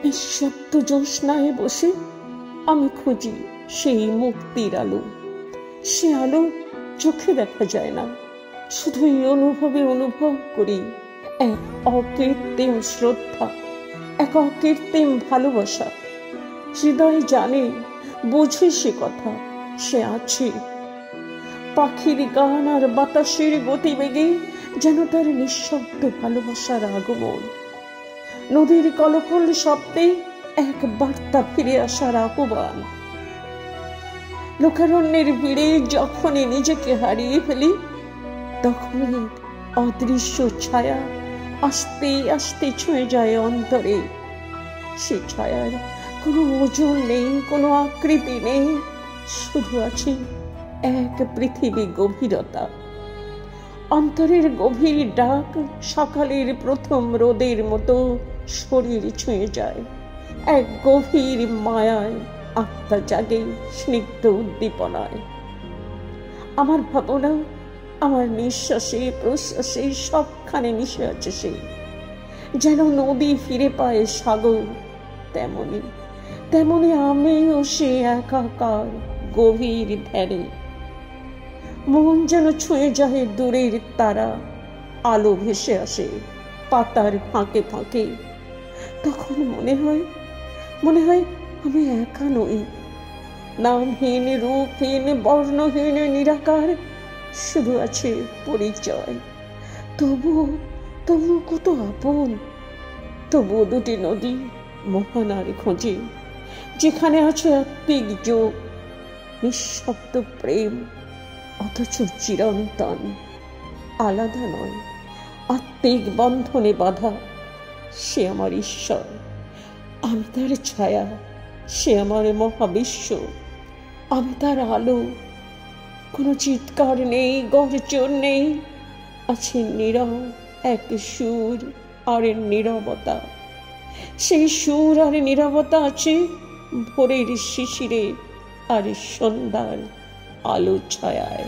নিঃশব্দ জ্যোৎস্নায় বসে আমি খুঁজি সেই মুক্তির আলো। সে আলো চোখে দেখা যায় না, শুধুই অনুভবে অনুভব করি এক অকৃত্রিম শ্রদ্ধা, এক অকৃত্রিম ভালোবাসা। হৃদয় জানে, বোঝে সে কথা, সে আছে। পাখির গান আর বাতাসের গতিবেগে যেন তার নিঃশব্দ ভালোবাসার আগমন। নদীর কলকল শব্দে এক বার্তা ফিরে আসার আহ্বান। লোকারণ্যের ভিড়ে যখনই নিজেকে হারিয়ে ফেলি, তখনই অদৃশ্য ছায়া আস্তে আস্তে ছুঁয়ে যায় অন্তরে। সে ছায়ার কোনো ওজন নেই, কোনো আকৃতি নেই, শুধু আছে এক পৃথিবী গভীরতা। অন্তরের গভীর ডাক সকালের প্রথম রোদের মতো শরীর ছুঁয়ে যায়। এক গভীর মায়ায় আত্মা জাগে, স্নিগ্ধ উদ্দীপনায়। আমার ভাবনা, আমার নিঃশ্বাসে প্রশ্বাসে সবখানে মিশে আছে সে। যেন নদী ফিরে পায় সাগর, তেমনি তেমনি আমিও সে একাকার গভীর ধ্যানে। মন যেন ছুঁয়ে যায় দূরের তারা, আলো ভেসে আসে পাতার ফাঁকে ফাঁকে। তখন মনে হয় আমি একা নই। নামহীন, রূপহীন, বর্ণহীন, নিরাকার, শুধু আছে পরিচয়। তবু কত আপন। তবু দুটি নদী মোহনার খোঁজে, যেখানে আছে আত্মিক যোগ, নিঃশব্দ প্রেম, অথচ চিরন্তন। আলাদা নয়, আত্মিক বন্ধনে বাঁধা। সে আমার ঈশ্বর, আমি তার ছায়া। সে আমার মহাবিশ্ব, আমি তার আলো। কোনো চিৎকার নেই, গর্জন নেই, আছে নীরব এক সুর আর নীরবতা। সেই সুর আর নীরবতা আছে ভোরের শিশিরে আর সন্ধ্যার আলো ছায়ায়।